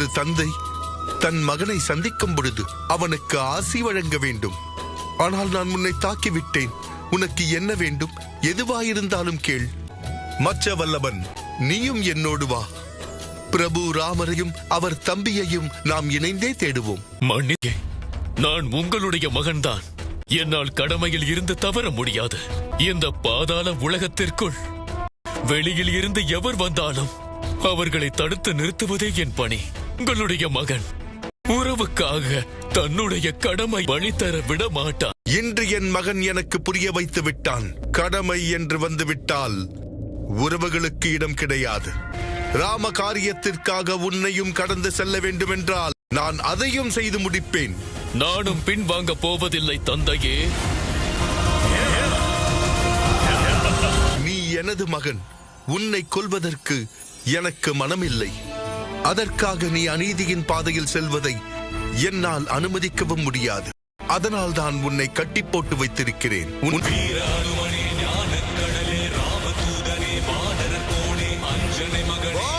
ஒரு தந்தை தன் மகனை சந்திக்கும் பொழுது அவனுக்கு ஆசி வழங்க வேண்டும். ஆனால் நான் உன்னை தாக்கிவிட்டேன். உனக்கு என்ன வேண்டும்? எதுவாயிருந்தாலும் கேள். மச்ச வல்லவன், நீயும் என்னோடு வா. பிரபு ராமரையும் அவர் தம்பியையும் நாம் இணைந்தே தேடுவோம். மன்னிக்கே, நான் உங்களுடைய மகன்தான். என்னால் கடமையில் இருந்து தவற முடியாது. இந்த பாதாள உலகத்திற்குள் வெளியில் இருந்து எவர் வந்தாலும் அவர்களை தடுத்து நிறுத்துவதே என் பணி. உங்களுடைய மகன் உறவுக்காக தன்னுடைய கடமை வழித்தர விட மாட்டான். இன்று என் மகன் எனக்கு புரிய வைத்து விட்டான். கடமை என்று வந்துவிட்டால் உறவுகளுக்கு இடம் கிடையாது. ராம காரியத்திற்காக உன்னையும் கடந்து செல்ல வேண்டுமென்றால் நான் அதையும் செய்து முடிப்பேன். நானும் பின் வாங்க போவதில்லை தந்தையே. நீ எனது மகன். உன்னை கொல்வதற்கு எனக்கு மனமில்லை. அதற்காக நீ அநீதியின் பாதையில் செல்வதை என்னால் அனுமதிக்கவும் முடியாது. அதனால் தான் உன்னை கட்டி போட்டு வைத்திருக்கிறேன். வா